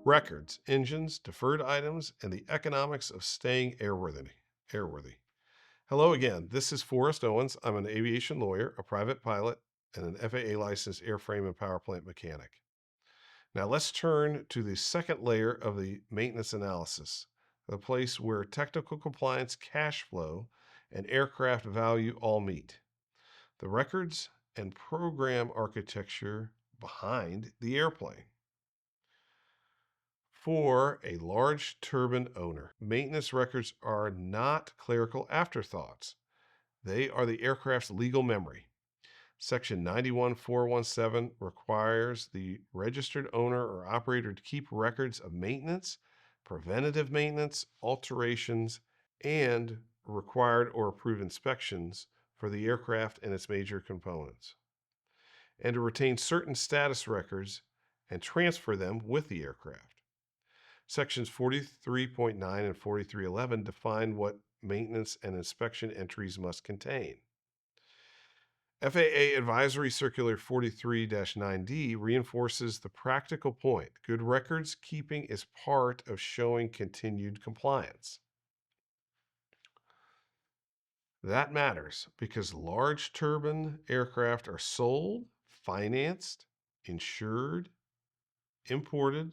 records, engines, deferred items, and the economics of staying airworthy. Hello again. This is Forrest Owens. I'm an aviation lawyer, a private pilot, and an FAA licensed airframe and power plant mechanic. Now let's turn to the second layer of the maintenance analysis, the place where technical compliance, cash flow, and aircraft value all meet. The records and program architecture behind the airplane. For a large turbine owner, maintenance records are not clerical afterthoughts. They are the aircraft's legal memory. Section 91417 requires the registered owner or operator to keep records of maintenance, preventative maintenance, alterations, and required or approved inspections for the aircraft and its major components, and to retain certain status records and transfer them with the aircraft. Sections 43.9 and 4311 define what maintenance and inspection entries must contain. FAA Advisory Circular 43-9D reinforces the practical point. Good records keeping is part of showing continued compliance. That matters because large turbine aircraft are sold, financed, insured, imported,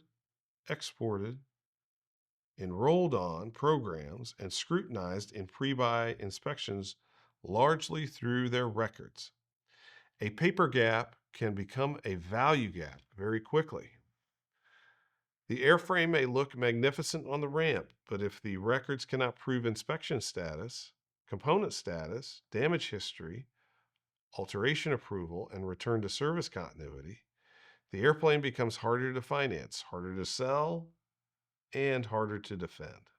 exported, enrolled on programs, and scrutinized in pre-buy inspections largely through their records. A paper gap can become a value gap very quickly. The airframe may look magnificent on the ramp, but if the records cannot prove inspection status, component status, damage history, alteration approval, and return to service continuity, the airplane becomes harder to finance, harder to sell, and harder to defend.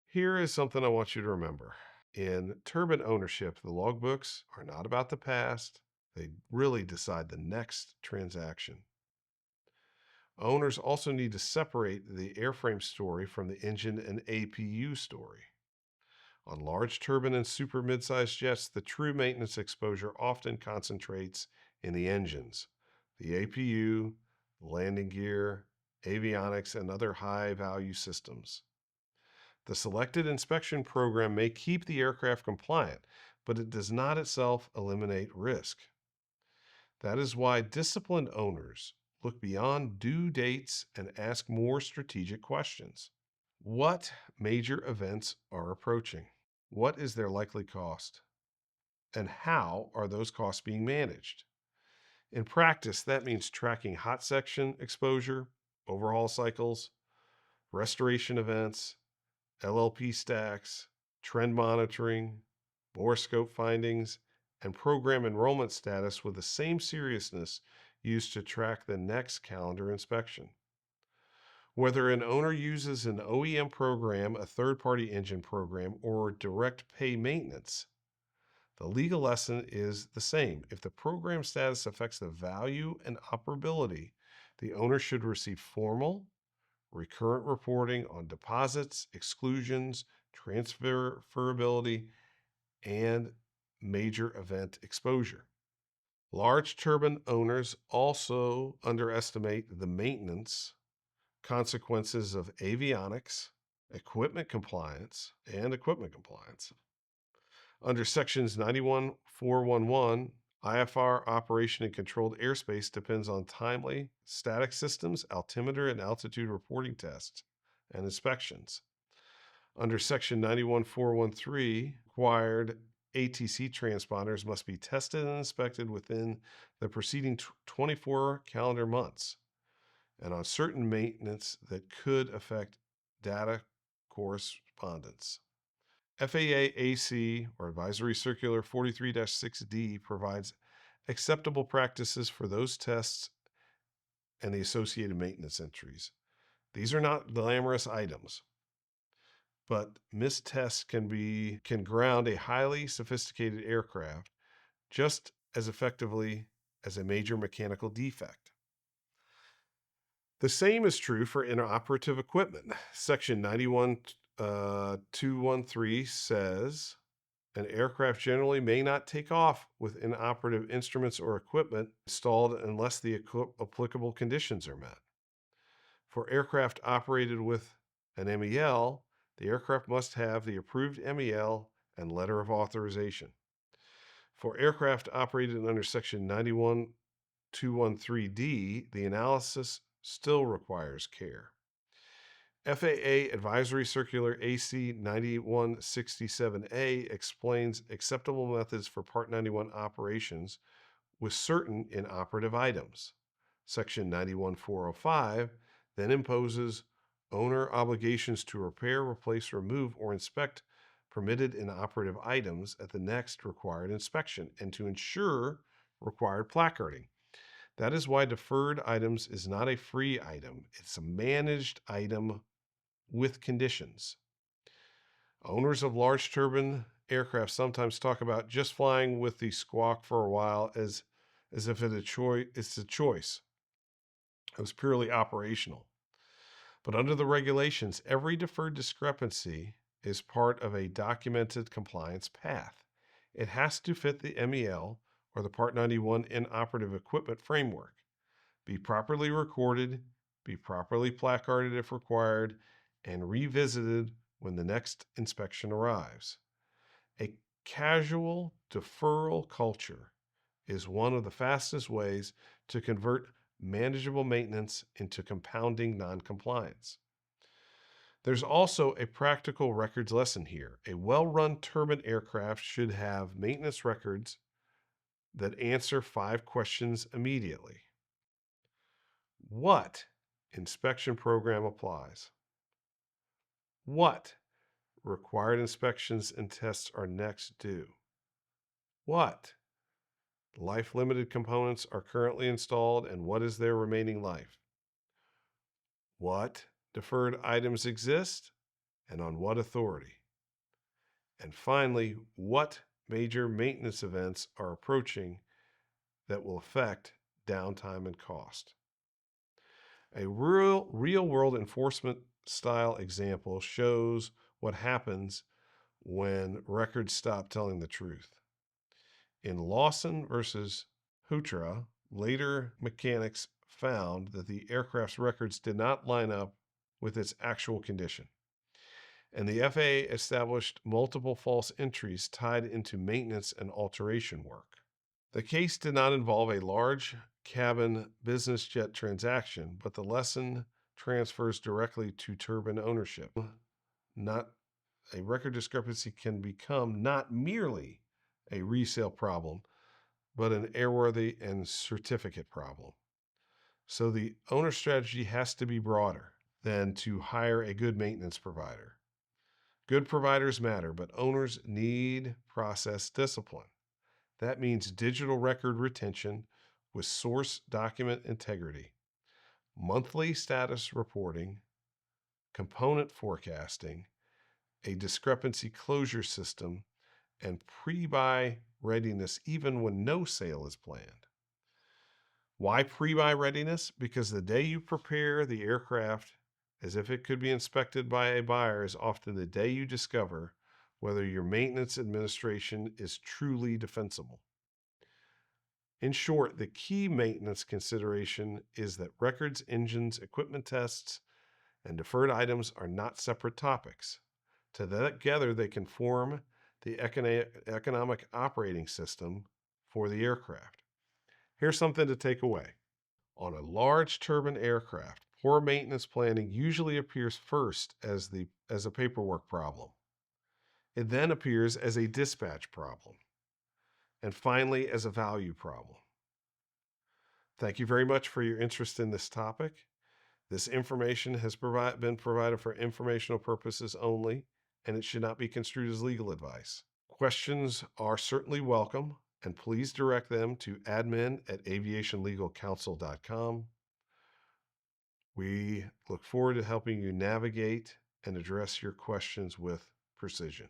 Here is something I want you to remember. In turbine ownership, the logbooks are not about the past. They really decide the next transaction. Owners also need to separate the airframe story from the engine and APU story. On large turbine and super mid-sized jets, the true maintenance exposure often concentrates in the engines, the APU, landing gear, avionics, and other high-value systems. The selected inspection program may keep the aircraft compliant, but it does not itself eliminate risk. That is why disciplined owners look beyond due dates and ask more strategic questions. What major events are approaching? What is their likely cost? And how are those costs being managed? In practice, that means tracking hot section exposure, overhaul cycles, restoration events, LLP stacks, trend monitoring, bore scope findings, and program enrollment status with the same seriousness used to track the next calendar inspection. Whether an owner uses an OEM program, a third-party engine program, or direct pay maintenance, the legal lesson is the same. If the program status affects the value and operability, the owner should receive formal, recurrent reporting on deposits, exclusions, transferability, and major event exposure. Large turbine owners also underestimate the maintenance consequences of avionics, equipment compliance. Under sections 91411, C.F.R. operation in controlled airspace depends on timely static systems, altimeter, and altitude reporting tests and inspections. Under section 91413, required ATC transponders must be tested and inspected within the preceding 24 calendar months, and on certain maintenance that could affect data correspondence. FAA AC, or Advisory Circular 43-6D, provides acceptable practices for those tests and the associated maintenance entries. These are not glamorous items, but missed tests can ground a highly sophisticated aircraft just as effectively as a major mechanical defect. The same is true for inoperative equipment. Section 91213 says an aircraft generally may not take off with inoperative instruments or equipment installed unless the applicable conditions are met. For aircraft operated with an MEL, the aircraft must have the approved MEL and letter of authorization. For aircraft operated under Section 91213D, the analysis still requires care. FAA Advisory Circular AC 9167A explains acceptable methods for Part 91 operations with certain inoperative items. Section 91405 then imposes owner obligations to repair, replace, remove, or inspect permitted inoperative items at the next required inspection and to ensure required placarding. That is why deferred items is not a free item. It's a managed item with conditions. Owners of large turbine aircraft sometimes talk about just flying with the squawk for a while as if it's a choice. It was purely operational. But under the regulations, every deferred discrepancy is part of a documented compliance path. It has to fit the MEL or the Part 91 inoperative equipment framework, be properly recorded, be properly placarded if required, and revisited when the next inspection arrives. A casual deferral culture is one of the fastest ways to convert manageable maintenance into compounding noncompliance. There's also a practical records lesson here. A well-run turbine aircraft should have maintenance records that answer 5 questions immediately. What inspection program applies? What required inspections and tests are next due? What life-limited components are currently installed and what is their remaining life? What deferred items exist and on what authority? And finally, what major maintenance events are approaching that will affect downtime and cost? A real-world enforcement style example shows what happens when records stop telling the truth. In Lawson versus Hutra, later mechanics found that the aircraft's records did not line up with its actual condition, and the FAA established multiple false entries tied into maintenance and alteration work. The case did not involve a large cabin business jet transaction, but the lesson transfers directly to turbine ownership. Not a record discrepancy can become not merely a resale problem, but an airworthy and certificate problem. So the owner strategy has to be broader than to hire a good maintenance provider. Good providers matter, but owners need process discipline. That means digital record retention with source document integrity, monthly status reporting, component forecasting, a discrepancy closure system, and pre-buy readiness even when no sale is planned. Why pre-buy readiness? Because the day you prepare the aircraft as if it could be inspected by a buyer is often the day you discover whether your maintenance administration is truly defensible. In short, the key maintenance consideration is that records, engines, equipment tests, and deferred items are not separate topics. Together, they can form the economic operating system for the aircraft. Here's something to take away. On a large turbine aircraft, poor maintenance planning usually appears first as a paperwork problem. It then appears as a dispatch problem, and finally as a value problem. Thank you very much for your interest in this topic. This information has been provided for informational purposes only, and it should not be construed as legal advice. Questions are certainly welcome, and please direct them to admin@aviationlegalcounsel.com. We look forward to helping you navigate and address your questions with precision.